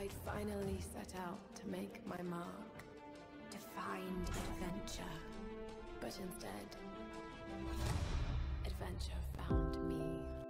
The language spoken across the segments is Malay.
I'd finally set out to make my mark, to find adventure. But instead, adventure found me.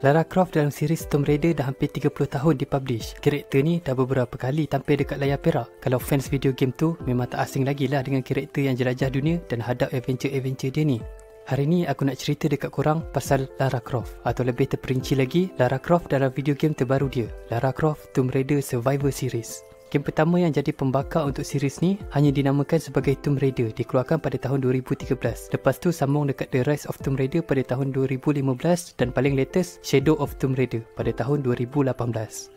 Lara Croft dalam series Tomb Raider dah hampir 30 tahun dipublish. Karakter ni dah beberapa kali tampil dekat layar perak. Kalau fans video game tu memang tak asing lagi lah dengan karakter yang jelajah dunia dan hadap adventure-adventure dia ni. Hari ni aku nak cerita dekat korang pasal Lara Croft, atau lebih terperinci lagi, Lara Croft dalam video game terbaru dia, Lara Croft Tomb Raider Survivor Series. Game pertama yang jadi pembakar untuk series ni hanya dinamakan sebagai Tomb Raider, dikeluarkan pada tahun 2013. Lepas tu sambung dekat The Rise of Tomb Raider pada tahun 2015 dan paling latest Shadow of Tomb Raider pada tahun 2018.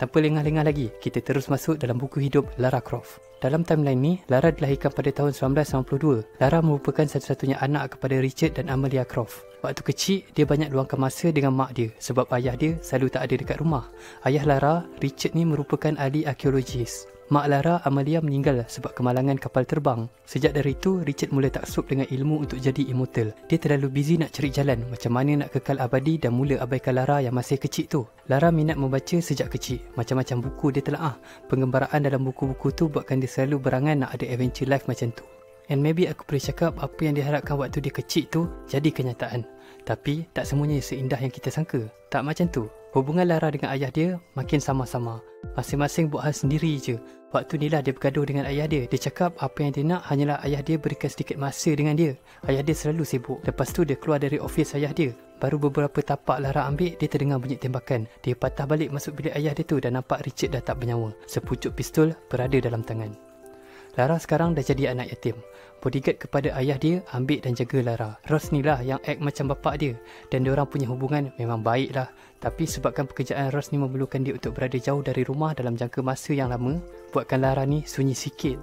Tanpa lengah-lengah lagi, kita terus masuk dalam buku hidup Lara Croft. Dalam timeline ni, Lara dilahirkan pada tahun 1992. Lara merupakan satu-satunya anak kepada Richard dan Amelia Croft. Waktu kecil, dia banyak luangkan masa dengan mak dia sebab ayah dia selalu tak ada dekat rumah. Ayah Lara, Richard ni merupakan ahli arkeologis. Mak Lara, Amelia, meninggal sebab kemalangan kapal terbang. Sejak dari itu, Richard mula taksub dengan ilmu untuk jadi immortal. Dia terlalu busy nak cari jalan macam mana nak kekal abadi dan mula abaikan Lara yang masih kecil tu. Lara minat membaca sejak kecil. Macam-macam buku dia telaah. Penggembaraan dalam buku-buku tu buatkan dia selalu berangan nak ada adventure life macam tu. And maybe aku boleh cakap apa yang diharapkan waktu dia kecil tu jadi kenyataan. Tapi tak semuanya seindah yang kita sangka. Tak macam tu. Hubungan Lara dengan ayah dia makin sama-sama. Masing-masing buat hal sendiri je. Waktu ni lah dia bergaduh dengan ayah dia. Dia cakap apa yang dia nak hanyalah ayah dia berikan sedikit masa dengan dia. Ayah dia selalu sibuk. Lepas tu dia keluar dari ofis ayah dia. Baru beberapa tapak Lara ambil, dia terdengar bunyi tembakan. Dia patah balik masuk bilik ayah dia tu dan nampak Richard dah tak bernyawa. Sepucuk pistol berada dalam tangan. Lara sekarang dah jadi anak yatim. Bodyguard kepada ayah dia ambil dan jaga Lara. Ross ni lah yang act macam bapak dia. Dan diorang punya hubungan memang baik lah. Tapi sebabkan pekerjaan Ross ni memerlukan dia untuk berada jauh dari rumah dalam jangka masa yang lama, buatkan Lara ni sunyi sikit.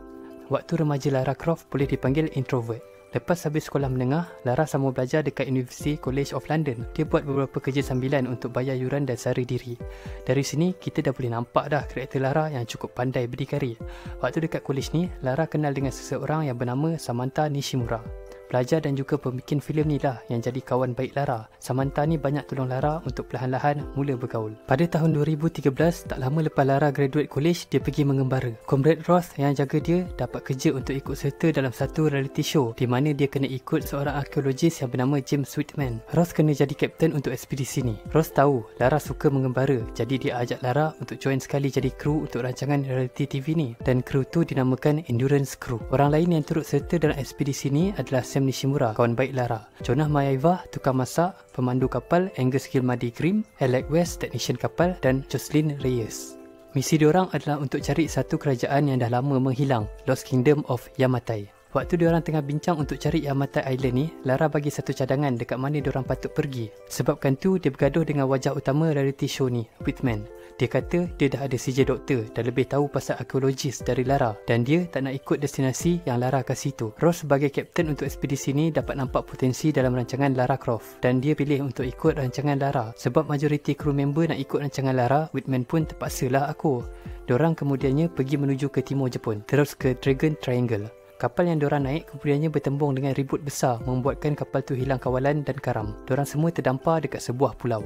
Waktu remaja Lara Croft boleh dipanggil introvert. Lepas habis sekolah menengah, Lara sambung belajar dekat University College of London. Dia buat beberapa kerja sambilan untuk bayar yuran dan sara diri. Dari sini, kita dah boleh nampak dah karakter Lara yang cukup pandai berdikari. Waktu dekat college ni, Lara kenal dengan seseorang yang bernama Samantha Nishimura. Pelajar dan juga pembikin filem ni lah yang jadi kawan baik Lara. Samantha ni banyak tolong Lara untuk perlahan-lahan mula bergaul. Pada tahun 2013, tak lama lepas Lara graduate college, dia pergi mengembara. Comrade Ross yang jaga dia dapat kerja untuk ikut serta dalam satu reality show di mana dia kena ikut seorang arkeologis yang bernama James Whitman. Ross kena jadi kapten untuk ekspedisi ni. Ross tahu Lara suka mengembara, jadi dia ajak Lara untuk join sekali jadi kru untuk rancangan reality TV ni. Dan kru tu dinamakan Endurance Crew. Orang lain yang turut serta dalam ekspedisi ni adalah Sam Nishimura, kawan baik Lara, Jonah Mayaiva, tukang masak, pemandu kapal, Angus Gilmady Grimm, Alec West, technician kapal dan Jocelyn Reyes. Misi diorang adalah untuk cari satu kerajaan yang dah lama menghilang, Lost Kingdom of Yamatai. Waktu diorang tengah bincang untuk cari Yamatai Island ni, Lara bagi satu cadangan dekat mana diorang patut pergi. Sebabkan tu, dia bergaduh dengan wajah utama reality show ni, Whitman. Dia kata dia dah ada CJ doktor dan lebih tahu pasal arkeologis dari Lara dan dia tak nak ikut destinasi yang Lara kasih tu. Ross sebagai kapten untuk ekspedisi ni dapat nampak potensi dalam rancangan Lara Croft dan dia pilih untuk ikut rancangan Lara. Sebab majoriti kru member nak ikut rancangan Lara, Whitman pun terpaksalah aku. Diorang kemudiannya pergi menuju ke timur Jepun, terus ke Dragon Triangle. Kapal yang diorang naik kemudiannya bertembung dengan ribut besar membuatkan kapal tu hilang kawalan dan karam. Diorang semua terdampar dekat sebuah pulau.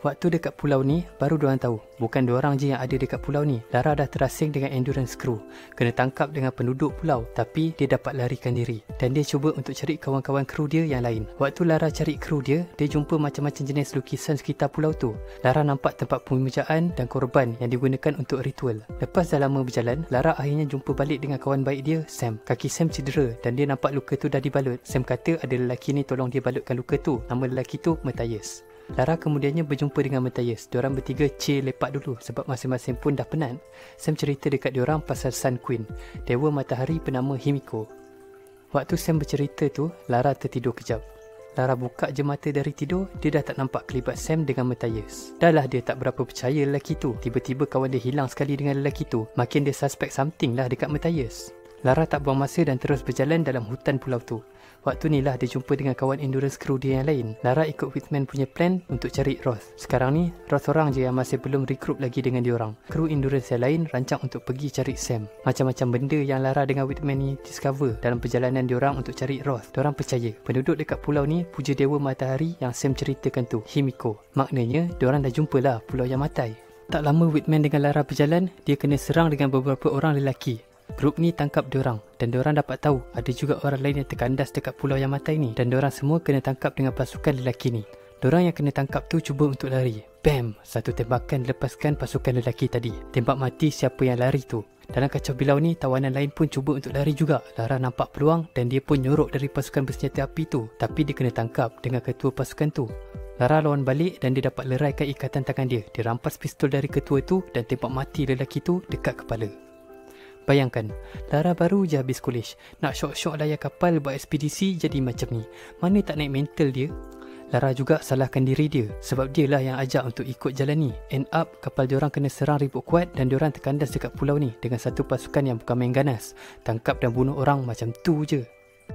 Waktu dekat pulau ni, baru diorang tahu bukan diorang je yang ada dekat pulau ni. Lara dah terasing dengan Endurance Crew, kena tangkap dengan penduduk pulau, tapi dia dapat larikan diri dan dia cuba untuk cari kawan-kawan kru dia yang lain. Waktu Lara cari kru dia, dia jumpa macam-macam jenis lukisan sekitar pulau tu. Lara nampak tempat pemujaan dan korban yang digunakan untuk ritual. Lepas dah lama berjalan, Lara akhirnya jumpa balik dengan kawan baik dia, Sam. Kaki Sam cedera dan dia nampak luka tu dah dibalut. Sam kata ada lelaki ni tolong dia balutkan luka tu. Nama lelaki tu Matthias. Lara kemudiannya berjumpa dengan Matthias. Diorang bertiga chill lepak dulu sebab masing-masing pun dah penat. Sam cerita dekat diorang pasal Sun Queen, dewa matahari bernama Himiko. Waktu Sam bercerita tu, Lara tertidur kejap. Lara buka je mata dari tidur, dia dah tak nampak kelibat Sam dengan Matthias. Dah lah dia tak berapa percaya lelaki tu. Tiba-tiba kawan dia hilang sekali dengan lelaki tu. Makin dia suspect something lah dekat Matthias. Lara tak buang masa dan terus berjalan dalam hutan pulau tu. Waktu ni lah dia jumpa dengan kawan Endurance Crew dia yang lain. Lara ikut Whitman punya plan untuk cari Ross. Sekarang ni, Ross orang je yang masih belum recruit lagi dengan diorang. Kru Endurance yang lain rancang untuk pergi cari Sam. Macam-macam benda yang Lara dengan Whitman ni discover dalam perjalanan diorang untuk cari Ross. Diorang percaya penduduk dekat pulau ni puja dewa matahari yang Sam ceritakan tu, Himiko. Maknanya, diorang dah jumpalah Pulau Yamatai. Tak lama Whitman dengan Lara berjalan, dia kena serang dengan beberapa orang lelaki. Grup ni tangkap diorang dan diorang dapat tahu ada juga orang lain yang terkandas dekat Pulau Yamatai ni, dan diorang semua kena tangkap dengan pasukan lelaki ni. Diorang yang kena tangkap tu cuba untuk lari. Bam! Satu tembakan lepaskan pasukan lelaki tadi. Tembak mati siapa yang lari tu. Dalam kacau bilau ni, tawanan lain pun cuba untuk lari juga. Lara nampak peluang dan dia pun nyorok dari pasukan bersenjata api tu, tapi dia kena tangkap dengan ketua pasukan tu. Lara lawan balik dan dia dapat leraikan ikatan tangan dia. Dia rampas pistol dari ketua tu dan tembak mati lelaki tu dekat kepala. Bayangkan, Lara baru je habis college, nak syok-syok layar kapal buat ekspedisi jadi macam ni. Mana tak naik mental dia? Lara juga salahkan diri dia sebab dia lah yang ajak untuk ikut jalan ni. End up, kapal diorang kena serang ribut kuat dan diorang terkandas dekat pulau ni dengan satu pasukan yang bukan main ganas. Tangkap dan bunuh orang macam tu je.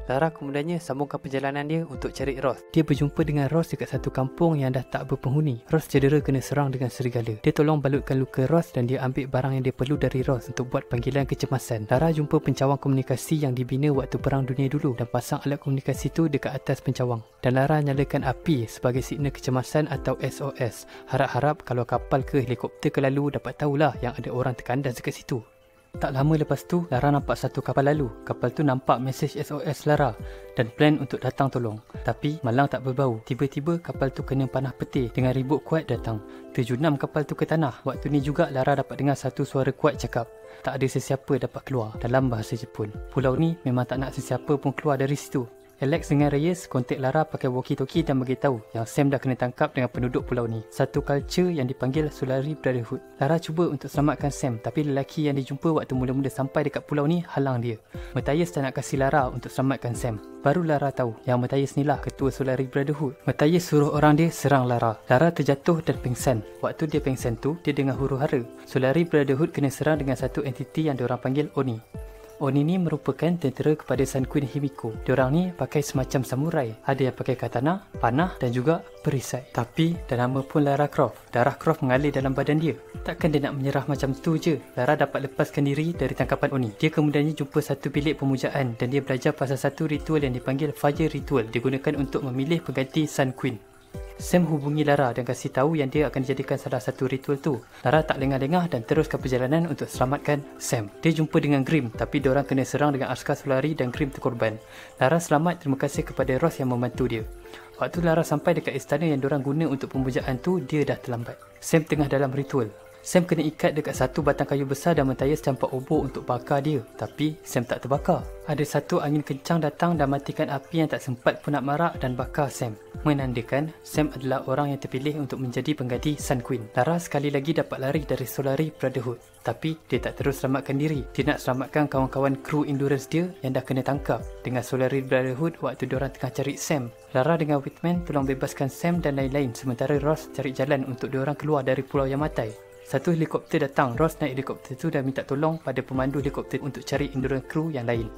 Lara kemudiannya sambungkan perjalanan dia untuk cari Ross. Dia berjumpa dengan Ross dekat satu kampung yang dah tak berpenghuni. Ross cedera kena serang dengan serigala. Dia tolong balutkan luka Ross dan dia ambil barang yang dia perlu dari Ross untuk buat panggilan kecemasan. Lara jumpa pencawang komunikasi yang dibina waktu Perang Dunia dulu dan pasang alat komunikasi tu dekat atas pencawang. Dan Lara nyalakan api sebagai signal kecemasan atau SOS. Harap-harap kalau kapal ke helikopter ke lalu dapat tahulah yang ada orang terkandas dekat situ. Tak lama lepas tu, Lara nampak satu kapal lalu. Kapal tu nampak mesej SOS Lara dan plan untuk datang tolong. Tapi malang tak berbau. Tiba-tiba kapal tu kena panah petir dengan ribut kuat datang. Terjunam kapal tu ke tanah. Waktu ni juga Lara dapat dengar satu suara kuat cakap, tak ada sesiapa dapat keluar, dalam bahasa Jepun. Pulau ni memang tak nak sesiapa pun keluar dari situ. Alex dengan Reyes kontak Lara pakai walkie-talkie dan beritahu yang Sam dah kena tangkap dengan penduduk pulau ni. Satu culture yang dipanggil Solari Brotherhood. Lara cuba untuk selamatkan Sam, tapi lelaki yang dijumpa waktu mula-mula sampai dekat pulau ni halang dia. Matthias tak nak kasih Lara untuk selamatkan Sam. Baru Lara tahu yang Matthias ni lah ketua Solari Brotherhood. Matthias suruh orang dia serang Lara. Lara terjatuh dan pingsan. Waktu dia pingsan tu, dia dengar huru-hara. Solari Brotherhood kena serang dengan satu entiti yang diorang panggil Oni. Oni ni merupakan tentera kepada Sun Queen Himiko. Diorang ni pakai semacam samurai. Ada yang pakai katana, panah dan juga perisai. Tapi dah nama pun Lara Croft. Darah Croft mengalir dalam badan dia. Takkan dia nak menyerah macam tu je. Lara dapat lepaskan diri dari tangkapan Oni. Dia kemudiannya jumpa satu bilik pemujaan dan dia belajar pasal satu ritual yang dipanggil Fire Ritual. Digunakan untuk memilih pengganti Sun Queen. Sam hubungi Lara dan kasih tahu yang dia akan dijadikan salah satu ritual tu. Lara tak lengah-lengah dan teruskan perjalanan untuk selamatkan Sam. Dia jumpa dengan Grim, tapi diorang kena serang dengan askar Solari dan Grim terkorban. Lara selamat terima kasih kepada Ross yang membantu dia. Waktu Lara sampai dekat istana yang diorang guna untuk pemujaan tu, dia dah terlambat. Sam tengah dalam ritual. Sam kena ikat dekat satu batang kayu besar dan Matthias campak obor untuk bakar dia. Tapi Sam tak terbakar. Ada satu angin kencang datang dan matikan api yang tak sempat pun nak marak dan bakar Sam. Menandakan Sam adalah orang yang terpilih untuk menjadi pengganti Sun Queen. Lara sekali lagi dapat lari dari Solari Brotherhood. Tapi dia tak terus selamatkan diri. Dia nak selamatkan kawan-kawan kru endurance dia yang dah kena tangkap dengan Solari Brotherhood waktu diorang tengah cari Sam. Lara dengan Whitman tolong bebaskan Sam dan lain-lain sementara Ross cari jalan untuk diorang keluar dari Pulau Yamatai. Satu helikopter datang. Ross naik helikopter tu dan minta tolong pada pemandu helikopter untuk cari endurance crew yang lain.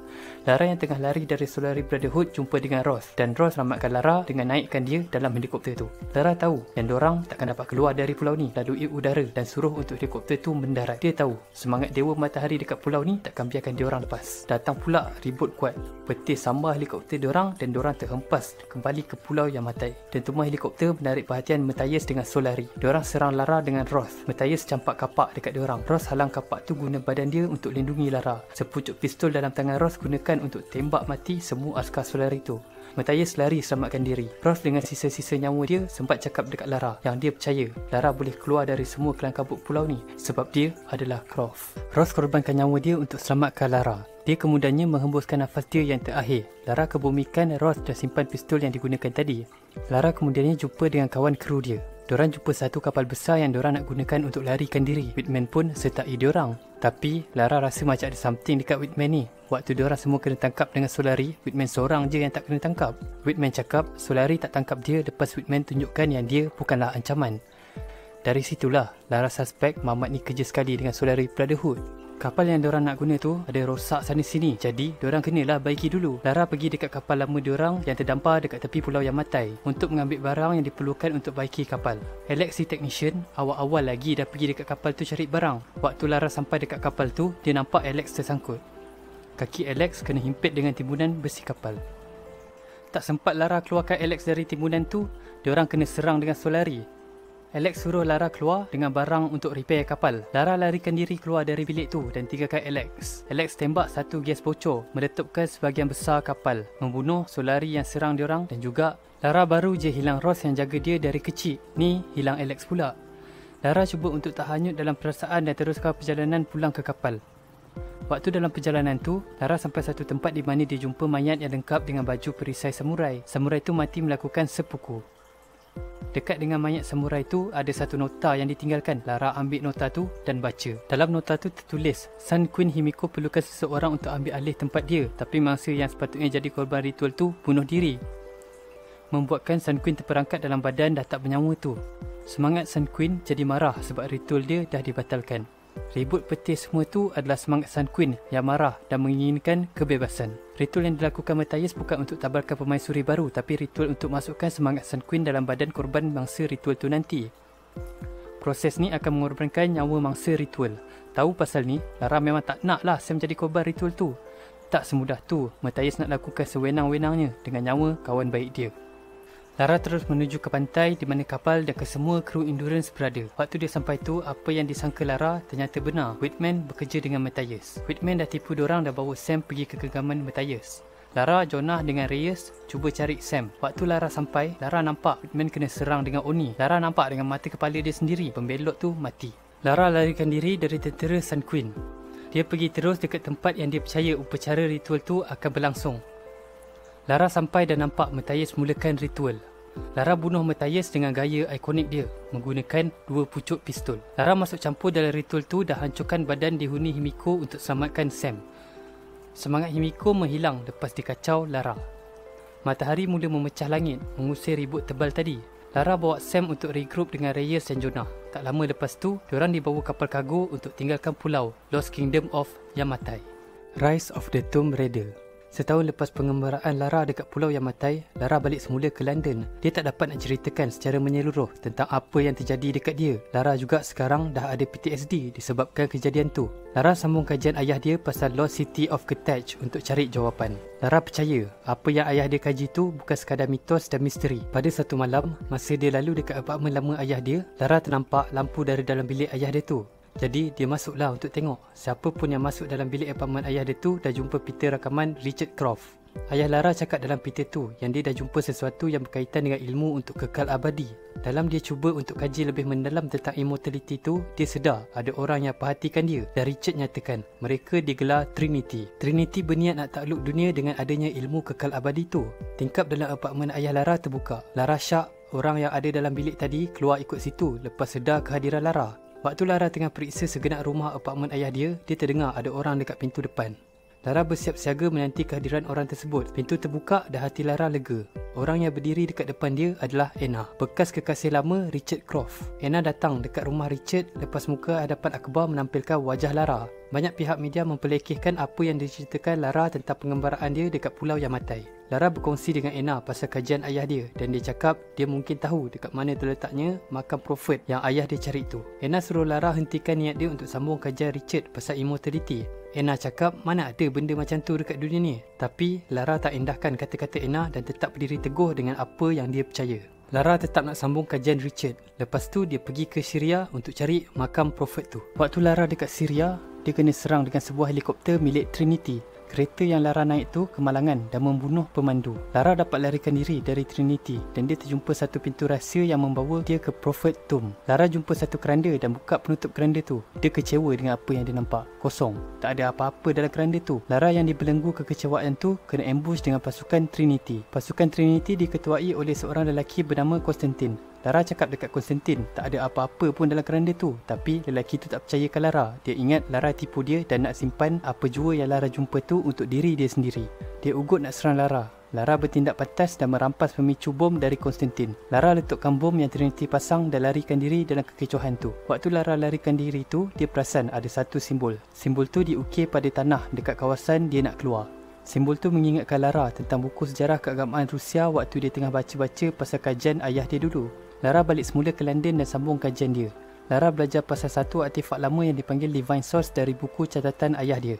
Lara yang tengah lari dari Solari Brotherhood jumpa dengan Ross dan Ross selamatkan Lara dengan naikkan dia dalam helikopter tu. Lara tahu yang diorang takkan dapat keluar dari pulau ni lalui udara dan suruh untuk helikopter tu mendarat. Dia tahu semangat Dewa Matahari dekat pulau ni takkan biarkan diorang lepas. Datang pula ribut kuat. Petir sambar helikopter diorang dan diorang terhempas kembali ke Pulau Yamatai. Dentuman helikopter menarik perhatian Matthias dengan Solari. Diorang serang Lara dengan Ross. Matthias campak kapak dekat diorang. Ross halang kapak tu guna badan dia untuk lindungi Lara. Sepucuk pistol dalam tangan Ross gunakan untuk tembak mati semua askar Solari tu. Matthias lari selamatkan diri. Ross dengan sisa-sisa nyawa dia sempat cakap dekat Lara yang dia percaya Lara boleh keluar dari semua kelang kabut pulau ni sebab dia adalah Croft. Ross korbankan nyawa dia untuk selamatkan Lara. Dia kemudiannya menghembuskan nafas dia yang terakhir. Lara kebumikan Ross dan simpan pistol yang digunakan tadi. Lara kemudiannya jumpa dengan kawan kru dia. Diorang jumpa satu kapal besar yang diorang nak gunakan untuk larikan diri. Whitman pun sertai diorang. Tapi Lara rasa macam ada something dekat Whitman ni. Waktu diorang semua kena tangkap dengan Solari, Whitman seorang je yang tak kena tangkap. Whitman cakap Solari tak tangkap dia lepas Whitman tunjukkan yang dia bukanlah ancaman. Dari situlah Lara suspek Mamat ni kerja sekali dengan Solari Brotherhood. Kapal yang diorang nak guna tu ada rosak sana sini. Jadi diorang kenalah baiki dulu. Lara pergi dekat kapal lama diorang yang terdampar dekat tepi Pulau Yamatai untuk mengambil barang yang diperlukan untuk baiki kapal. Alex si technician awal-awal lagi dah pergi dekat kapal tu cari barang. Waktu Lara sampai dekat kapal tu, dia nampak Alex tersangkut. Kaki Alex kena himpit dengan timbunan besi kapal. Tak sempat Lara keluarkan Alex dari timbunan tu, diorang kena serang dengan Solari. Alex suruh Lara keluar dengan barang untuk repair kapal. Lara larikan diri keluar dari bilik tu dan tinggalkan Alex. Alex tembak satu gas bocor, meletupkan sebahagian besar kapal, membunuh Solari yang serang diorang dan juga Lara baru je hilang Ross yang jaga dia dari kecil. Ni hilang Alex pula. Lara cuba untuk tak hanyut dalam perasaan dan teruskan perjalanan pulang ke kapal. Waktu dalam perjalanan tu, Lara sampai satu tempat di mana dia jumpa mayat yang lengkap dengan baju perisai samurai. Samurai tu mati melakukan seppuku. Dekat dengan mayat samurai tu ada satu nota yang ditinggalkan. Lara ambil nota tu dan baca. Dalam nota tu tertulis, Sun Queen Himiko perlukan seseorang untuk ambil alih tempat dia, tapi mangsa yang sepatutnya jadi korban ritual tu bunuh diri, membuatkan Sun Queen terperangkap dalam badan dah tak bernyawa tu. Semangat Sun Queen jadi marah sebab ritual dia dah dibatalkan. Ribut peti semua tu adalah semangat Sun Queen yang marah dan menginginkan kebebasan. Ritual yang dilakukan Matthias bukan untuk tabarkan permaisuri baru, tapi ritual untuk masukkan semangat Sun Queen dalam badan korban mangsa ritual tu nanti. Proses ni akan mengorbankan nyawa mangsa ritual. Tahu pasal ni, Lara memang tak nak lah Sam jadi korban ritual tu. Tak semudah tu Matthias nak lakukan sewenang-wenangnya dengan nyawa kawan baik dia. Lara terus menuju ke pantai di mana kapal dan kesemua kru Endurance berada. Waktu dia sampai tu, apa yang disangka Lara ternyata benar. Whitman bekerja dengan Matthias. Whitman dah tipu diorang dan bawa Sam pergi ke genggaman Matthias. Lara, Jonah dengan Reyes cuba cari Sam. Waktu Lara sampai, Lara nampak Whitman kena serang dengan Oni. Lara nampak dengan mata kepala dia sendiri, pembelot tu mati. Lara larikan diri dari tentera Sun Queen. Dia pergi terus dekat tempat yang dia percaya upacara ritual tu akan berlangsung. Lara sampai dan nampak Matthias mulakan ritual. Lara bunuh Matthias dengan gaya ikonik dia, menggunakan 2 pucuk pistol. Lara masuk campur dalam ritual tu dan hancurkan badan dihuni Himiko untuk selamatkan Sam. Semangat Himiko menghilang lepas dikacau Lara. Matahari mula memecah langit, mengusir ribut tebal tadi. Lara bawa Sam untuk regroup dengan Reyes dan Jonah. Tak lama lepas tu, diorang dibawa kapal kargo untuk tinggalkan pulau Lost Kingdom of Yamatai. Rise of the Tomb Raider. Setahun lepas pengembaraan Lara dekat Pulau Yamatai, Lara balik semula ke London. Dia tak dapat nak ceritakan secara menyeluruh tentang apa yang terjadi dekat dia. Lara juga sekarang dah ada PTSD disebabkan kejadian tu. Lara sambung kajian ayah dia pasal Lost City of Carthage untuk cari jawapan. Lara percaya apa yang ayah dia kaji tu bukan sekadar mitos dan misteri. Pada satu malam, masa dia lalu dekat apartmen lama ayah dia, Lara ternampak lampu dari dalam bilik ayah dia tu. Jadi dia masuklah untuk tengok. Siapa pun yang masuk dalam bilik apartmen ayah dia tu dah jumpa pita rakaman Richard Croft. Ayah Lara cakap dalam pita tu yang dia dah jumpa sesuatu yang berkaitan dengan ilmu untuk kekal abadi. Dalam dia cuba untuk kaji lebih mendalam tentang immortality tu, dia sedar ada orang yang perhatikan dia dan Richard nyatakan mereka digelar Trinity. Trinity berniat nak takluk dunia dengan adanya ilmu kekal abadi tu. Tingkap dalam apartmen ayah Lara terbuka. Lara syak orang yang ada dalam bilik tadi keluar ikut situ lepas sedar kehadiran Lara. Waktu Lara tengah periksa segenap rumah apartmen ayah dia, dia terdengar ada orang dekat pintu depan. Lara bersiap siaga menanti kehadiran orang tersebut. Pintu terbuka dan hati Lara lega. Orang yang berdiri dekat depan dia adalah Anna, bekas kekasih lama Richard Croft. Anna datang dekat rumah Richard lepas muka hadapan akhbar menampilkan wajah Lara. Banyak pihak media mempelekehkan apa yang diceritakan Lara tentang pengembaraan dia dekat Pulau Yamatai. Lara berkongsi dengan Anna pasal kajian ayah dia dan dia cakap dia mungkin tahu dekat mana terletaknya makam Prophet yang ayah dia cari tu. Anna suruh Lara hentikan niat dia untuk sambung kajian Richard pasal immortality. Anna cakap mana ada benda macam tu dekat dunia ni. Tapi Lara tak indahkan kata-kata Anna dan tetap berdiri teguh dengan apa yang dia percaya. Lara tetap nak sambung kajian Richard. Lepas tu dia pergi ke Syria untuk cari makam Prophet tu. Waktu Lara dekat Syria, dia kena serang dengan sebuah helikopter milik Trinity. Kereta yang Lara naik tu kemalangan dan membunuh pemandu. Lara dapat larikan diri dari Trinity dan dia terjumpa satu pintu rahsia yang membawa dia ke Prophet Tomb. Lara jumpa satu keranda dan buka penutup keranda tu. Dia kecewa dengan apa yang dia nampak. Kosong. Tak ada apa-apa dalam keranda tu. Lara yang dibelenggu kekecewaan tu kena ambush dengan pasukan Trinity. Pasukan Trinity diketuai oleh seorang lelaki bernama Constantine. Lara cakap dekat Constantine tak ada apa-apa pun dalam keranda tu. Tapi lelaki tu tak percayakan Lara. Dia ingat Lara tipu dia dan nak simpan apa jua yang Lara jumpa tu untuk diri dia sendiri. Dia ugut nak serang Lara. Lara bertindak pantas dan merampas pemicu bom dari Constantine. Lara letakkan bom yang Trinity pasang dan larikan diri dalam kekecohan tu. Waktu Lara larikan diri tu, dia perasan ada satu simbol. Simbol tu diukir pada tanah dekat kawasan dia nak keluar. Simbol tu mengingatkan Lara tentang buku sejarah keagamaan Rusia waktu dia tengah baca-baca pasal kajian ayah dia dulu. Lara balik semula ke London dan sambung kajian dia. Lara belajar pasal satu artifak lama yang dipanggil Divine Source dari buku catatan ayah dia.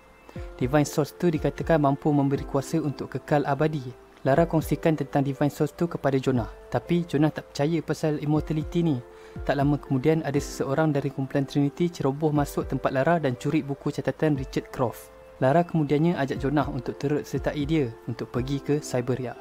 Divine Source tu dikatakan mampu memberi kuasa untuk kekal abadi. Lara kongsikan tentang Divine Source tu kepada Jonah. Tapi Jonah tak percaya pasal immortality ni. Tak lama kemudian ada seseorang dari kumpulan Trinity ceroboh masuk tempat Lara dan curi buku catatan Richard Croft. Lara kemudiannya ajak Jonah untuk turut sertai dia untuk pergi ke Cyberia.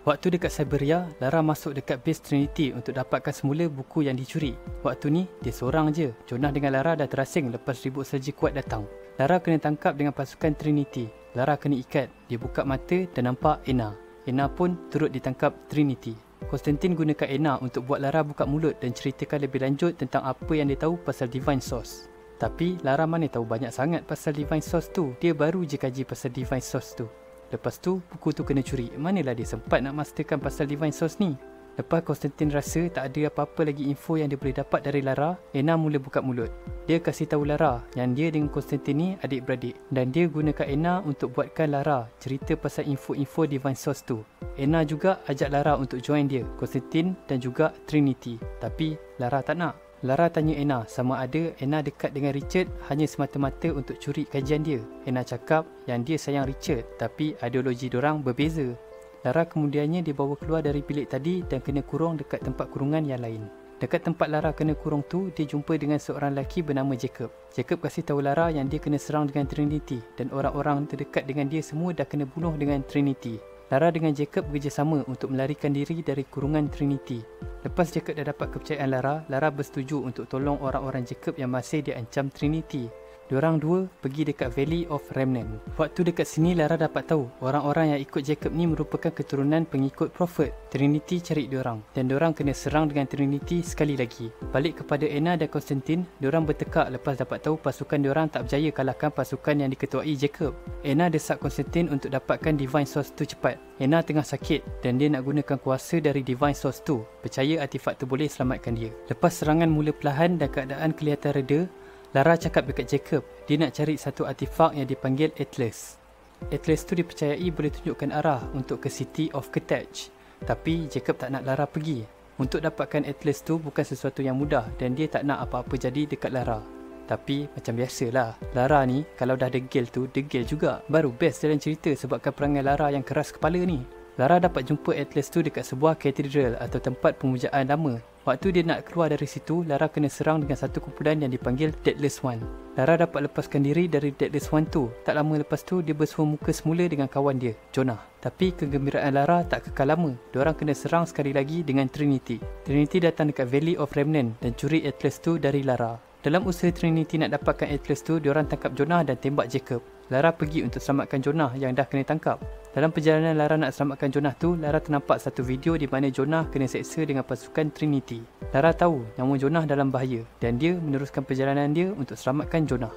Waktu dekat Cyberia, Lara masuk dekat base Trinity untuk dapatkan semula buku yang dicuri. Waktu ni, dia seorang je. Jonah dengan Lara dah terasing lepas ribut salji kuat datang. Lara kena tangkap dengan pasukan Trinity. Lara kena ikat. Dia buka mata dan nampak Ena. Ena pun turut ditangkap Trinity. Konstantin gunakan Ena untuk buat Lara buka mulut dan ceritakan lebih lanjut tentang apa yang dia tahu pasal Divine Source. Tapi Lara mana tahu banyak sangat pasal Divine Source tu. Dia baru je kaji pasal Divine Source tu. Lepas tu, buku tu kena curi. Manalah dia sempat nak masterkan pasal Divine Source ni. Lepas Konstantin rasa tak ada apa-apa lagi info yang dia boleh dapat dari Lara, Ena mula buka mulut. Dia kasih tahu Lara yang dia dengan Konstantin ni adik-beradik. Dan dia gunakan Ena untuk buatkan Lara cerita pasal info-info Divine Source tu. Ena juga ajak Lara untuk join dia, Konstantin dan juga Trinity. Tapi Lara tak nak. Lara tanya Ena sama ada Ena dekat dengan Richard hanya semata-mata untuk curi kajian dia. Ena cakap yang dia sayang Richard tapi ideologi diorang berbeza. Lara kemudiannya dibawa keluar dari bilik tadi dan kena kurung dekat tempat kurungan yang lain. Dekat tempat Lara kena kurung tu, dia jumpa dengan seorang lelaki bernama Jacob. Jacob kasih tahu Lara yang dia kena serang dengan Trinity dan orang-orang terdekat dengan dia semua dah kena bunuh dengan Trinity. Lara dengan Jacob bekerjasama untuk melarikan diri dari kurungan Trinity. Lepas Jacob dah dapat kepercayaan Lara, Lara bersetuju untuk tolong orang-orang Jacob yang masih diancam Trinity. Diorang dua pergi dekat Valley of Remnant. Waktu dekat sini Lara dapat tahu orang-orang yang ikut Jacob ni merupakan keturunan pengikut Prophet. Trinity cari diorang dan diorang kena serang dengan Trinity sekali lagi. Balik kepada Ena dan Konstantin, diorang bertekak lepas dapat tahu pasukan diorang tak berjaya kalahkan pasukan yang diketuai Jacob. Ena desak Konstantin untuk dapatkan Divine Source tu cepat. Ena tengah sakit dan dia nak gunakan kuasa dari Divine Source tu. Percaya artifak tu boleh selamatkan dia. Lepas serangan mula perlahan dan keadaan kelihatan reda, Lara cakap dekat Jacob, dia nak cari satu artifak yang dipanggil Atlas. Atlas tu dipercayai boleh tunjukkan arah untuk ke City of Carthage. Tapi Jacob tak nak Lara pergi. Untuk dapatkan Atlas tu bukan sesuatu yang mudah dan dia tak nak apa-apa jadi dekat Lara. Tapi macam biasalah, Lara ni kalau dah degil tu, degil juga. Baru best dalam cerita sebabkan perangai Lara yang keras kepala ni. Lara dapat jumpa Atlas tu dekat sebuah katedral atau tempat pemujaan lama. Waktu dia nak keluar dari situ, Lara kena serang dengan satu kumpulan yang dipanggil Deathless One. Lara dapat lepaskan diri dari Deathless One tu. Tak lama lepas tu, dia bersua muka semula dengan kawan dia, Jonah. Tapi kegembiraan Lara tak kekal lama. Diorang kena serang sekali lagi dengan Trinity. Trinity datang dekat Valley of Remnant dan curi Atlas tu dari Lara. Dalam usaha Trinity nak dapatkan Atlas tu, diorang tangkap Jonah dan tembak Jacob. Lara pergi untuk selamatkan Jonah yang dah kena tangkap. Dalam perjalanan Lara nak selamatkan Jonah tu, Lara ternampak satu video di mana Jonah kena seksa dengan pasukan Trinity. Lara tahu nyawa Jonah dalam bahaya dan dia meneruskan perjalanan dia untuk selamatkan Jonah.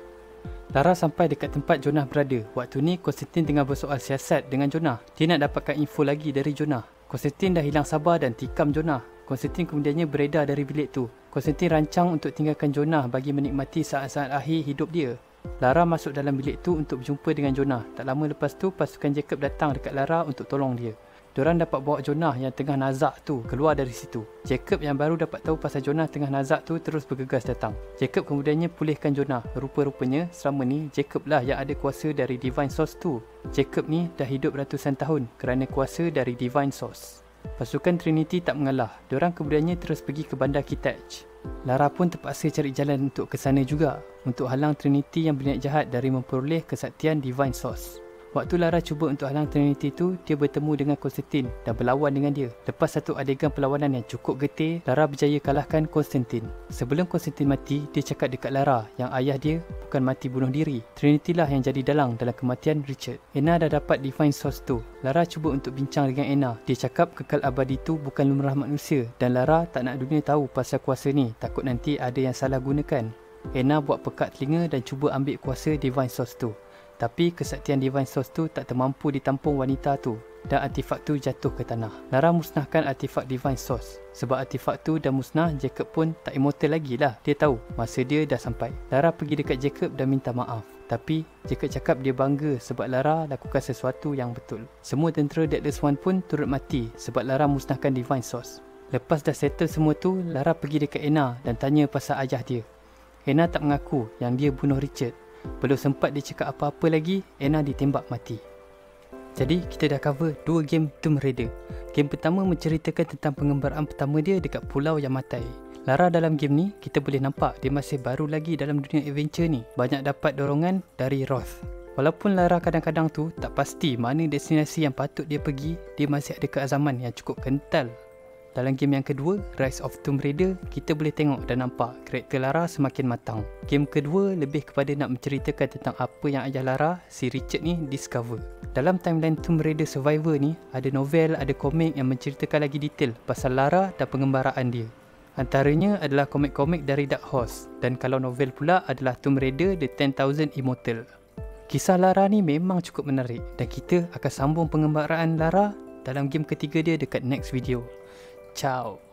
Lara sampai dekat tempat Jonah berada. Waktu ni Konstantin tengah bersoal siasat dengan Jonah. Dia nak dapatkan info lagi dari Jonah. Konstantin dah hilang sabar dan tikam Jonah. Konstantin kemudiannya beredar dari bilik tu. Konstantin rancang untuk tinggalkan Jonah bagi menikmati saat-saat akhir hidup dia. Lara masuk dalam bilik tu untuk berjumpa dengan Jonah. Tak lama lepas tu, pasukan Jacob datang dekat Lara untuk tolong dia. Diorang dapat bawa Jonah yang tengah nazak tu keluar dari situ. Jacob yang baru dapat tahu pasal Jonah tengah nazak tu terus bergegas datang. Jacob kemudiannya pulihkan Jonah. Rupa-rupanya selama ni Jacob lah yang ada kuasa dari Divine Source tu. Jacob ni dah hidup ratusan tahun kerana kuasa dari Divine Source. Pasukan Trinity tak mengalah. Diorang kemudiannya terus pergi ke bandar Carthage. Lara pun terpaksa cari jalan untuk ke sana juga untuk halang Trinity yang berniat jahat dari memperoleh kesaktian Divine Source. Waktu Lara cuba untuk halang Trinity tu, dia bertemu dengan Konstantin dan berlawan dengan dia. Lepas satu adegan perlawanan yang cukup getih, Lara berjaya kalahkan Konstantin. Sebelum Konstantin mati, dia cakap dekat Lara yang ayah dia bukan mati bunuh diri. Trinity lah yang jadi dalang dalam kematian Richard. Ena dah dapat Divine Source tu. Lara cuba untuk bincang dengan Ena. Dia cakap kekal abadi tu bukan lumrah manusia dan Lara tak nak dunia tahu pasal kuasa ni, takut nanti ada yang salah gunakan. Ena buat pekat telinga dan cuba ambil kuasa Divine Source tu. Tapi kesaktian Divine Source tu tak termampu ditampung wanita tu dan artifak tu jatuh ke tanah. Lara musnahkan artifak Divine Source. Sebab artifak tu dah musnah, Jacob pun tak immortal lagi lah. Dia tahu masa dia dah sampai. Lara pergi dekat Jacob dan minta maaf. Tapi Jacob cakap dia bangga sebab Lara lakukan sesuatu yang betul. Semua tentera Deathless One pun turut mati sebab Lara musnahkan Divine Source. Lepas dah settle semua tu, Lara pergi dekat Ena dan tanya pasal ayah dia. Ena tak mengaku yang dia bunuh Richard. Belum sempat dia cakap apa-apa lagi, Ena ditembak mati. Jadi kita dah cover 2 game Tomb Raider. Game pertama menceritakan tentang pengembaraan pertama dia dekat Pulau Yamatai. Lara dalam game ni, kita boleh nampak dia masih baru lagi dalam dunia adventure ni. Banyak dapat dorongan dari Roth. Walaupun Lara kadang-kadang tu tak pasti mana destinasi yang patut dia pergi, dia masih ada keazaman yang cukup kental. Dalam game yang kedua, Rise of Tomb Raider, kita boleh tengok dan nampak karakter Lara semakin matang. Game kedua lebih kepada nak menceritakan tentang apa yang ayah Lara, si Richard ni, discover. Dalam timeline Tomb Raider Survivor ni, ada novel, ada komik yang menceritakan lagi detail pasal Lara dan pengembaraan dia. Antaranya adalah komik-komik dari Dark Horse, dan kalau novel pula adalah Tomb Raider The 10,000 Immortal. Kisah Lara ni memang cukup menarik dan kita akan sambung pengembaraan Lara dalam game ketiga dia dekat next video. Ciao.